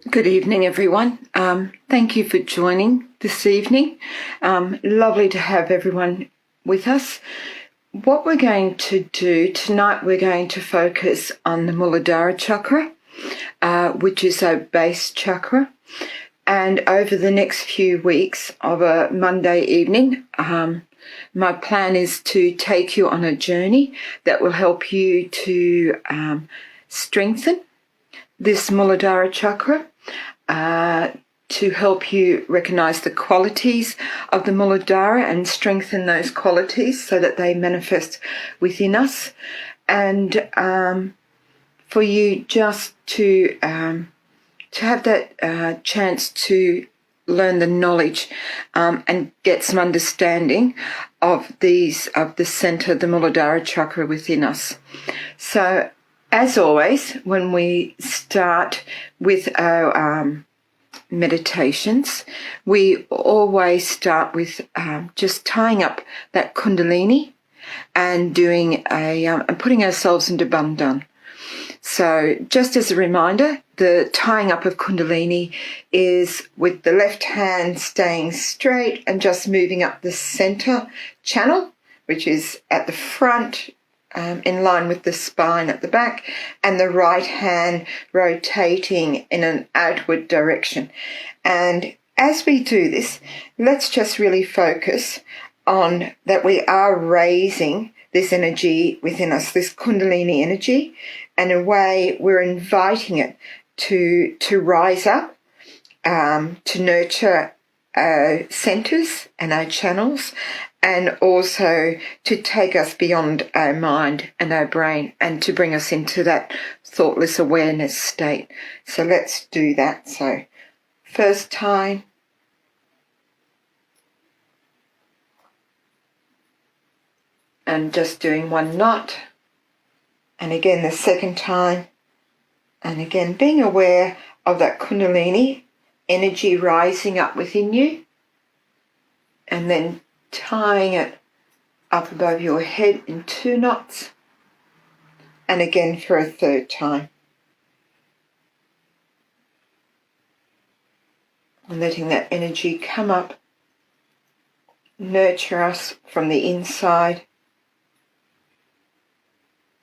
Good evening, everyone. Thank you for joining this evening. Lovely to have everyone with us. What we're going to do tonight, we're going to focus on the Mooladhara Chakra, which is a base chakra. And over the next few weeks of a Monday evening, my plan is to take you on a journey that will help you to strengthen this Mooladhara Chakra, to help you recognize the qualities of the Mooladhara and strengthen those qualities so that they manifest within us, and for you just to have that chance to learn the knowledge and get some understanding of the center, the Mooladhara Chakra within us. So, as always, when we start with our meditations, we always start with just tying up that Kundalini and doing and putting ourselves into Bandhan. So, just as a reminder, the tying up of Kundalini is with the left hand staying straight and just moving up the center channel, which is at the front, in line with the spine at the back, and the right hand rotating in an outward direction. And as we do this, let's just really focus on that we are raising this energy within us, this Kundalini energy, and in a way we're inviting it to rise up, to nurture our centers and our channels, and also to take us beyond our mind and our brain and to bring us into that thoughtless awareness state. So let's do that. So first time. And just doing one knot. And again the second time. And again being aware of that Kundalini energy rising up within you. And then tying it up above your head in 2 knots, and again for a third time. And letting that energy come up, nurture us from the inside,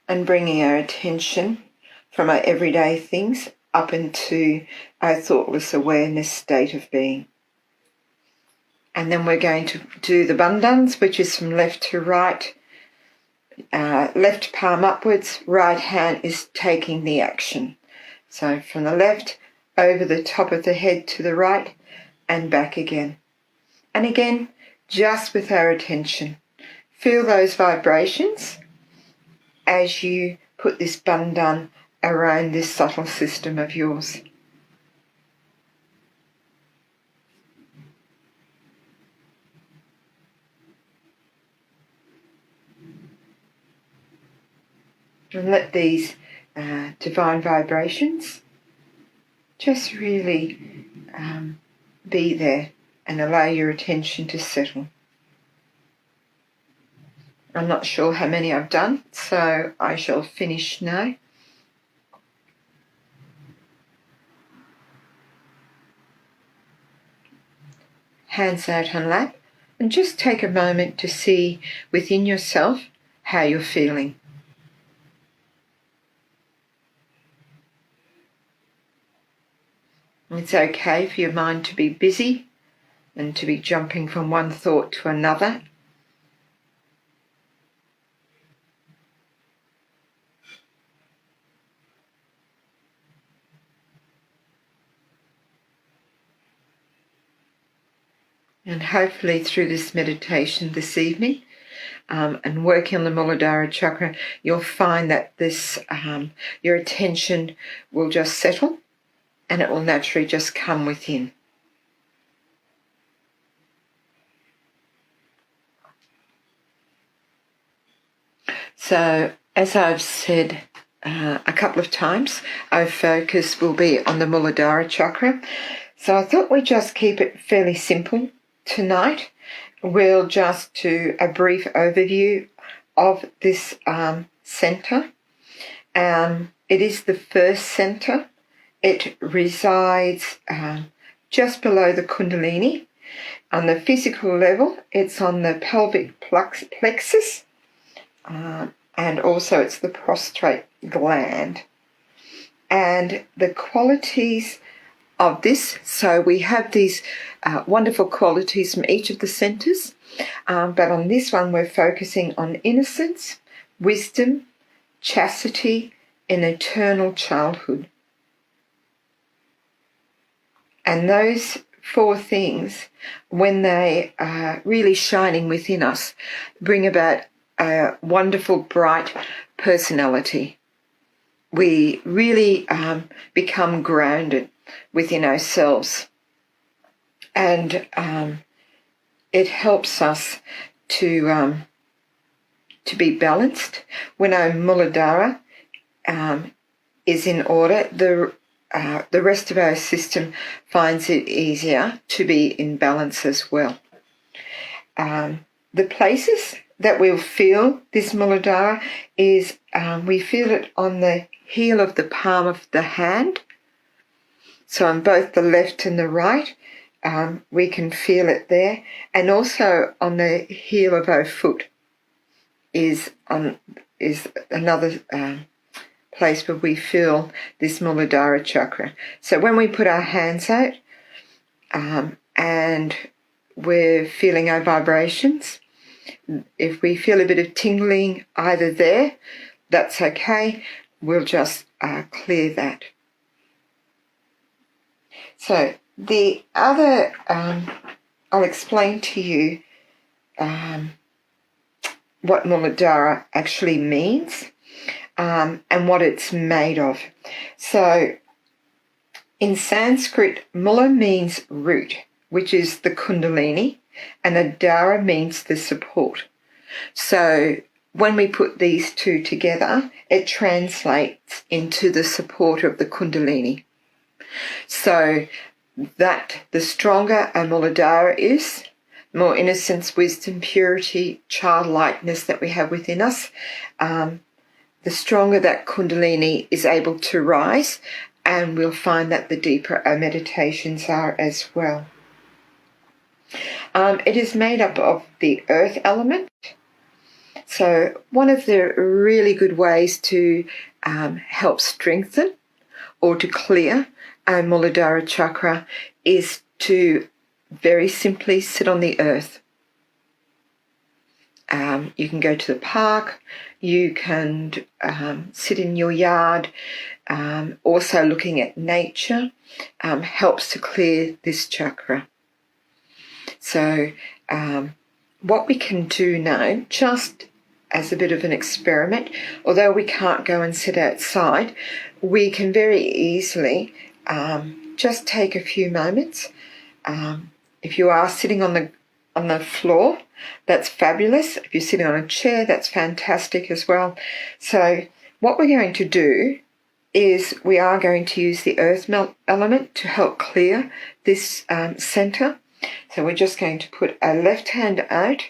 and bringing our attention from our everyday things up into our thoughtless awareness state of being. And then we're going to do the bandhans, which is from left to right, left palm upwards, right hand is taking the action. So from the left, over the top of the head to the right, and back again. And again, just with our attention. Feel those vibrations as you put this bandhan around this subtle system of yours. And let these divine vibrations just really be there and allow your attention to settle. I'm not sure how many I've done, so I shall finish now. Hands out on lap, and just take a moment to see within yourself how you're feeling. It's okay for your mind to be busy and to be jumping from one thought to another. And hopefully through this meditation this evening and working on the Mooladhara Chakra, you'll find that this your attention will just settle and it will naturally just come within. So, as I've said a couple of times, our focus will be on the Mooladhara Chakra. So I thought we'd just keep it fairly simple tonight. We'll just do a brief overview of this centre. It is the first centre. It resides just below the Kundalini. On the physical level, it's on the pelvic plexus, and also it's the prostate gland. And the qualities of this, so we have these wonderful qualities from each of the centres, but on this one we're focusing on innocence, wisdom, chastity, and eternal childhood. And those four things, when they are really shining within us, bring about a wonderful, bright personality. We really become grounded within ourselves, and it helps us to be balanced. When our Mooladhara is in order, the rest of our system finds it easier to be in balance as well. The places that we'll feel this Mooladhara is we feel it on the heel of the palm of the hand. So on both the left and the right, we can feel it there. And also on the heel of our foot is another place where we feel this Mooladhara Chakra. So when we put our hands out and we're feeling our vibrations, if we feel a bit of tingling either there, that's okay. We'll just clear that. So the other, I'll explain to you what Mooladhara actually means and what it's made of. So in Sanskrit, Mula means root, which is the Kundalini, and Adhara means the support. So when we put these two together, it translates into the support of the Kundalini. So that the stronger our Mooladhara is, more innocence, wisdom, purity, childlikeness that we have within us, the stronger that Kundalini is able to rise, and we'll find that the deeper our meditations are as well. It is made up of the earth element. So one of the really good ways to help strengthen or to clear our Mooladhara Chakra is to very simply sit on the earth. You can go to the park, you can sit in your yard. Also looking at nature helps to clear this chakra. So what we can do now, just as a bit of an experiment, although we can't go and sit outside, we can very easily just take a few moments. If you are sitting on the floor, that's fabulous. If you're sitting on a chair, that's fantastic as well. So what we're going to do is we are going to use the earth element to help clear this centre. So we're just going to put our left hand out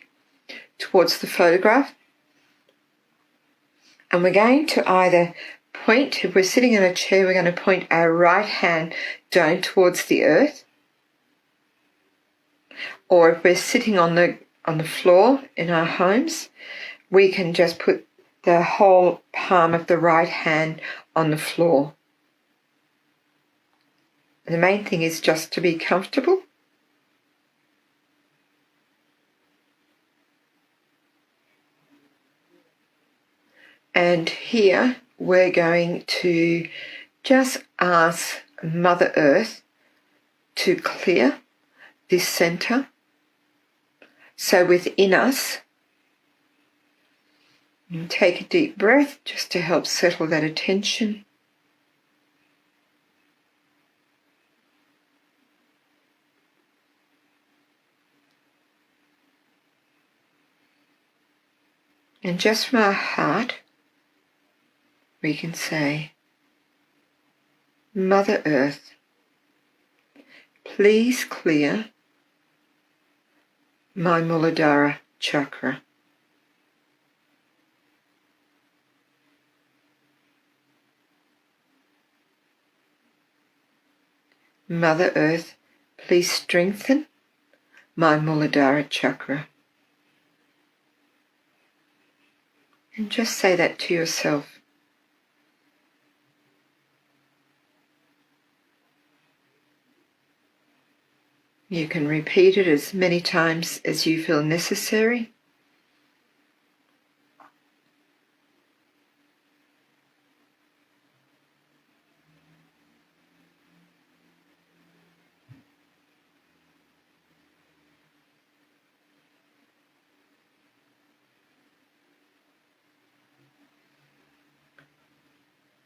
towards the photograph, and we're going to either point, if we're sitting in a chair, we're going to point our right hand down towards the earth, or if we're sitting on the floor in our homes, we can just put the whole palm of the right hand on the floor. The main thing is just to be comfortable. And here we're going to just ask Mother Earth to clear this center. So within us, take a deep breath just to help settle that attention. And just from our heart, we can say, Mother Earth, please clear my Mooladhara Chakra. Mother Earth, please strengthen my Mooladhara Chakra. And just say that to yourself. You can repeat it as many times as you feel necessary.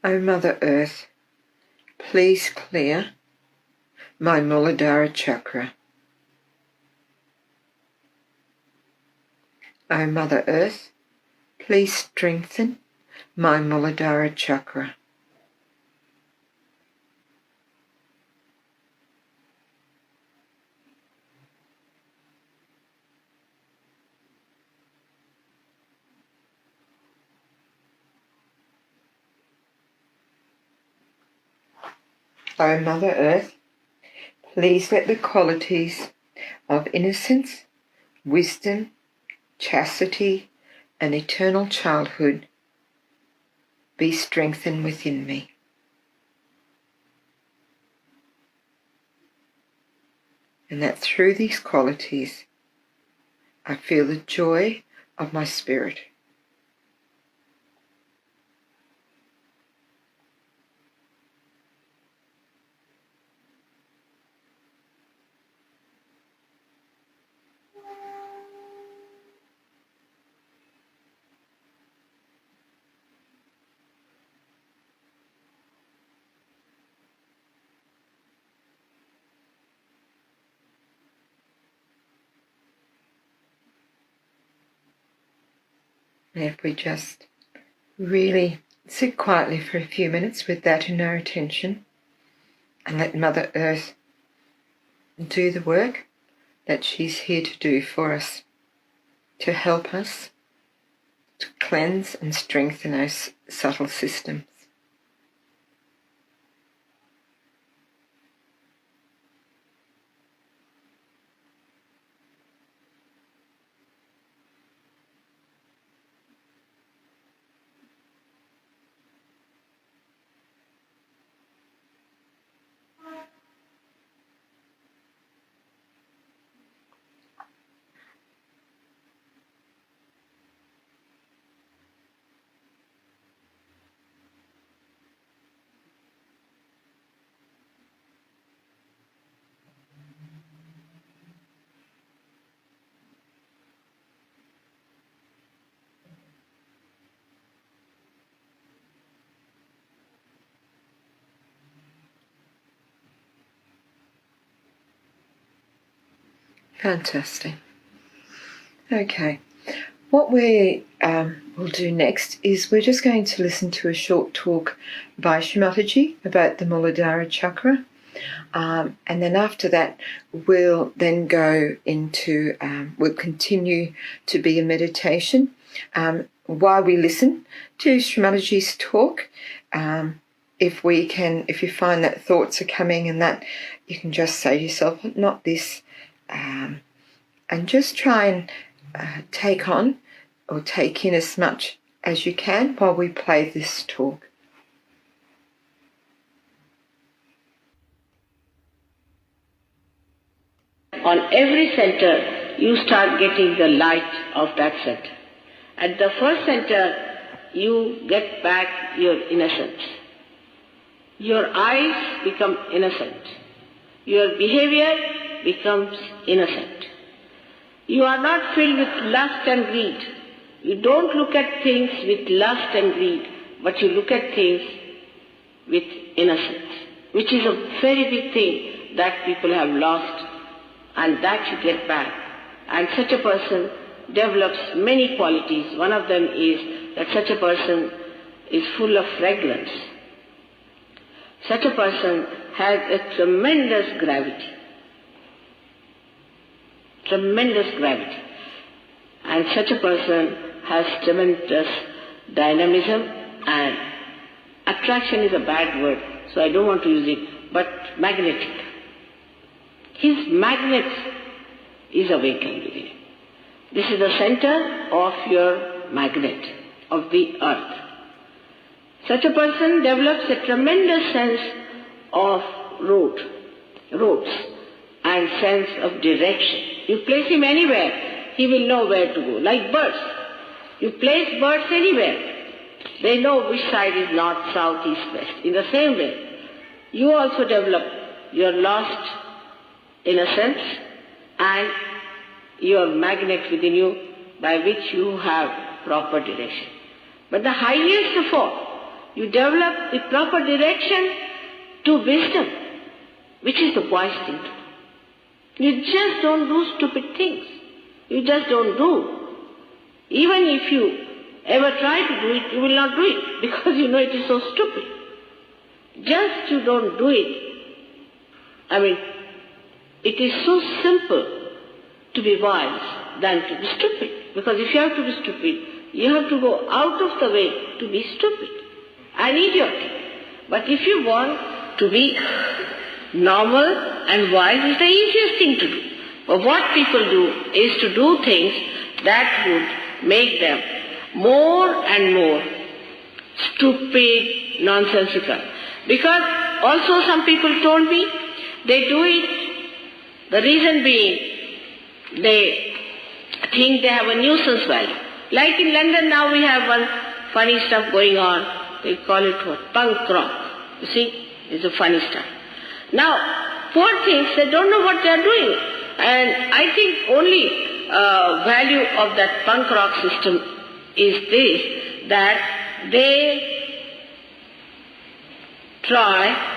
O Mother Earth, please clear my Mooladhara Chakra. O Mother Earth, please strengthen my Mooladhara Chakra. O Mother Earth, please let the qualities of innocence, wisdom, chastity, and eternal childhood be strengthened within me. And that through these qualities, I feel the joy of my spirit. And if we just really sit quietly for a few minutes with that in our attention and let Mother Earth do the work that she's here to do for us, to help us to cleanse and strengthen our subtle systems. Fantastic. Okay, what we will do next is we're just going to listen to a short talk by Shri Mataji about the Mooladhara Chakra. And then after that, we'll then go into, we'll continue to be a meditation. While we listen to Shri Mataji's talk, if you find that thoughts are coming and that, you can just say to yourself, not this, and just try and take on or take in as much as you can while we play this talk. on every center, you start getting the light of that center. At the first center, you get back your innocence. Your eyes become innocent. Your behavior becomes innocent. You are not filled with lust and greed. You don't look at things with lust and greed, but you look at things with innocence, which is a very big thing that people have lost, and that you get back. And such a person develops many qualities. One of them is that such a person is full of fragrance. Such a person has a tremendous gravity. Tremendous gravity. And such a person has tremendous dynamism, and attraction is a bad word, so I don't want to use it, but magnetic. His magnet is awakened within him. This is the center of your magnet, of the earth. Such a person develops a tremendous sense of roads and sense of direction. You place him anywhere, he will know where to go, like birds. You place birds anywhere, they know which side is north, south, east, west. In the same way, you also develop your lost innocence and your magnet within you by which you have proper direction. But the highest of all, you develop the proper direction to wisdom, which is the wise thing to do. You just don't do stupid things. You just don't do. Even if you ever try to do it, you will not do it because you know it is so stupid. Just you don't do it. I mean, it is so simple to be wise than to be stupid. Because if you have to be stupid, you have to go out of the way to be stupid and idiotic. But if you want to be normal and wise, it's the easiest thing to do. But what people do is to do things that would make them more and more stupid, nonsensical. Because also some people told me they do it, the reason being they think they have a nuisance value. Like in London now we have one funny stuff going on, they call it what? Punk rock. You see, it's a funny stuff. Now, poor things, they don't know what they are doing. And I think only value of that punk rock system is this, that they try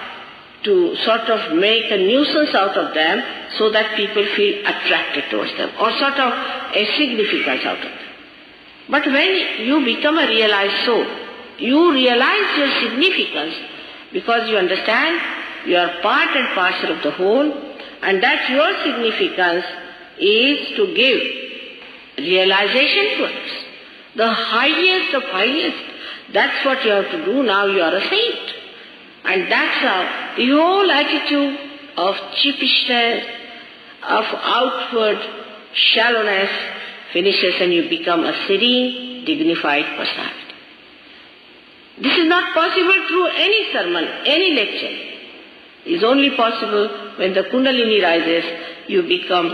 to sort of make a nuisance out of them so that people feel attracted towards them, or sort of a significance out of them. But when you become a realized soul, you realize your significance because you understand you are part and parcel of the whole, and that your significance is to give realization to others. The highest of highest, that's what you have to do. Now you are a saint. And that's how the whole attitude of cheapishness, of outward shallowness finishes and you become a serene, dignified personality. This is not possible through any sermon, any lecture. It is only possible when the Kundalini rises, you become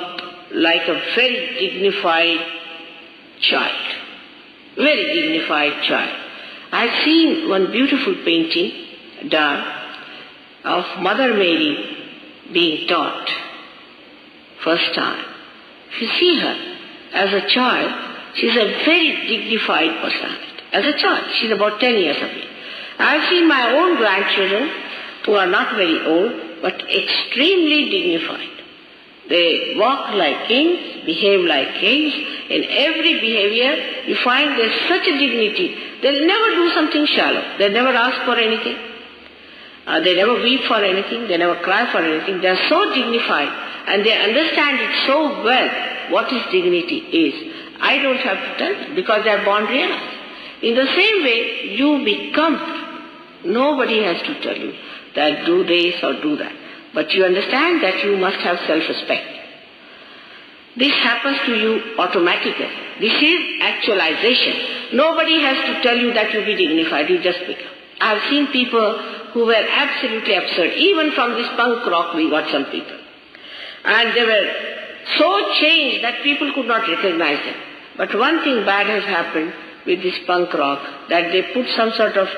like a very dignified child. Very dignified child. I have seen one beautiful painting done of Mother Mary being taught first time. If you see her as a child, she is a very dignified personality. As a child, she is about 10 years of age. I have seen my own grandchildren who are not very old but extremely dignified. They walk like kings, behave like kings. In every behavior, you find there's such a dignity. They'll never do something shallow. They never ask for anything. They never weep for anything. They never cry for anything. They're so dignified and they understand it so well what his dignity is. I don't have to tell them because they're born realized. In the same way, you become. Nobody has to tell you that do this or do that. But you understand that you must have self-respect. This happens to you automatically. This is actualization. Nobody has to tell you that you be dignified. You just become. I have seen people who were absolutely absurd. Even from this punk rock we got some people. And they were so changed that people could not recognize them. But one thing bad has happened with this punk rock, that they put some sort of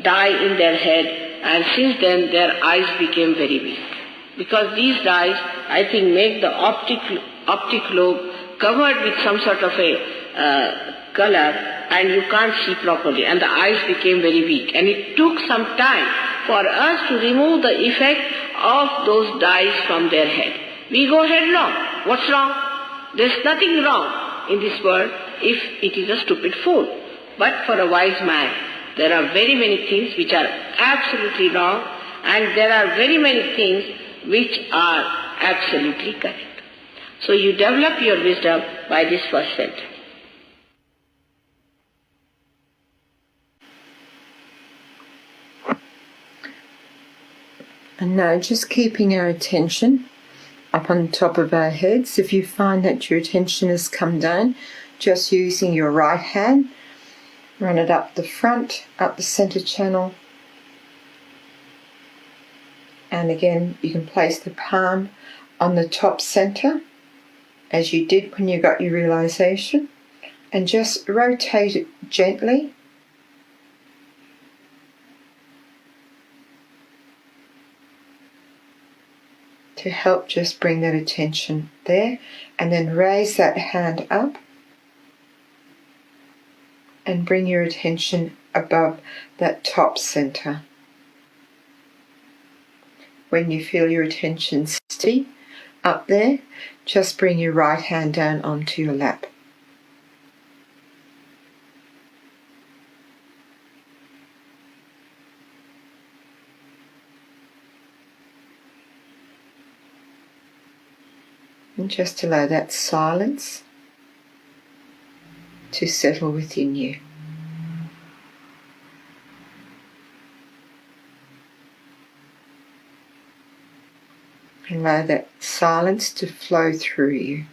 dye in their head, and since then their eyes became very weak. Because these dyes, I think, make the optic lobe covered with some sort of a color, and you can't see properly, and the eyes became very weak. And it took some time for us to remove the effect of those dyes from their head. We go headlong. What's wrong? There's nothing wrong in this world if it is a stupid fool. But for a wise man, there are very many things which are absolutely wrong, and there are very many things which are absolutely correct. So you develop your wisdom by this first sentence. And now just keeping our attention up on top of our heads. If you find that your attention has come down, just using your right hand, run it up the front, up the center channel. And again, you can place the palm on the top center, as you did when you got your realization, and just rotate it gently. To help just bring that attention there, and then raise that hand up and bring your attention above that top center. When you feel your attention steady up there, just bring your right hand down onto your lap. And just allow that silence to settle within you. Allow that silence to flow through you.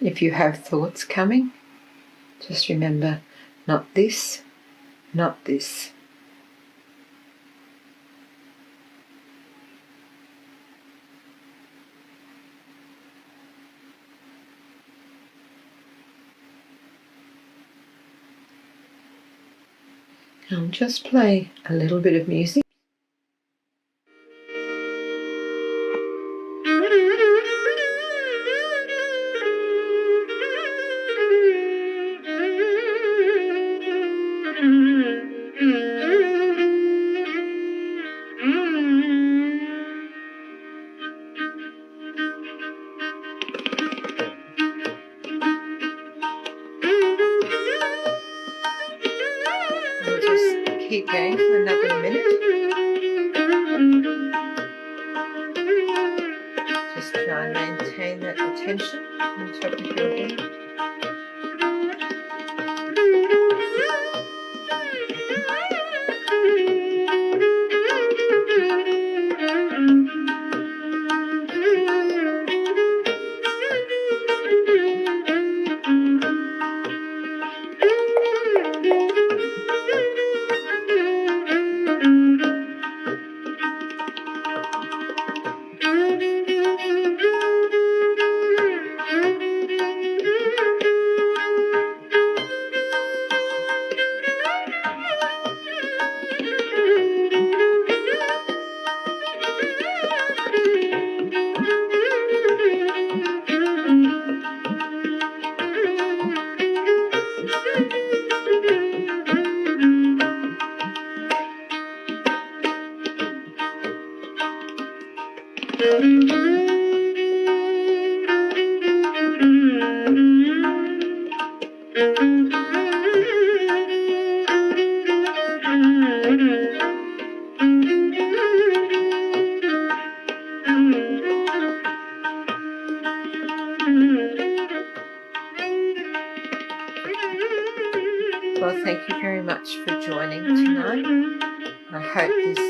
If you have thoughts coming, just remember, not this, not this. I'll just play a little bit of music. tension on the top of your head. Well, thank you very much for joining tonight. I hope this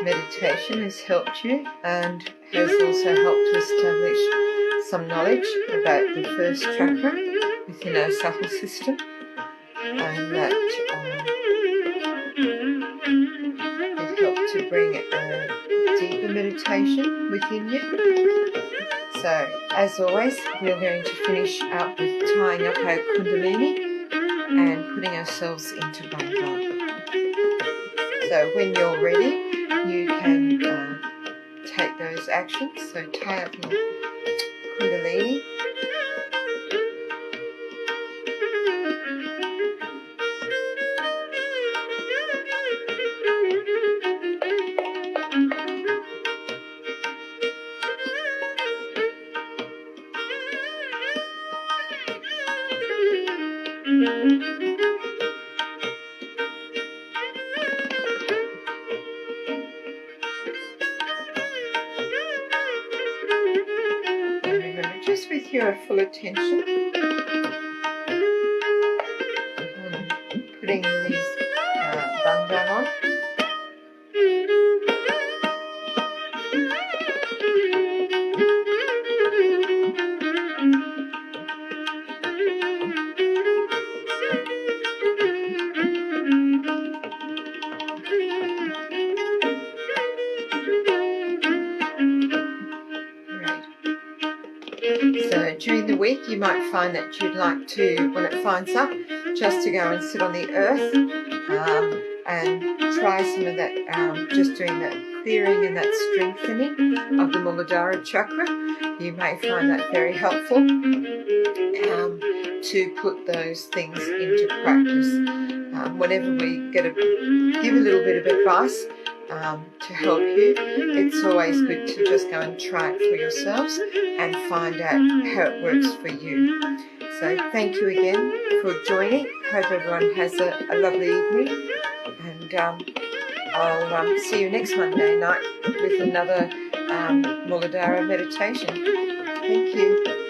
meditation has helped you and has also helped to establish some knowledge about the first chakra within our subtle system, and that it helped to bring a deeper meditation within you. So, as always, we're going to finish up with tying up our kundalini and putting ourselves into Bandha. So when you're ready, you can take those actions. So tie up your kundalini. Just with your full attention on putting these bandhan on. So during the week you might find that you'd like to, when it finds up, just to go and sit on the earth and try some of that, just doing that clearing and that strengthening of the Mooladhara Chakra. You may find that very helpful to put those things into practice. Whenever we give a little bit of advice to help you, it's always good to just go and try it for yourselves and find out how it works for you. So thank you again for joining. Hope everyone has a lovely evening, and I'll see you next Monday night with another Mooladhara meditation. Thank you.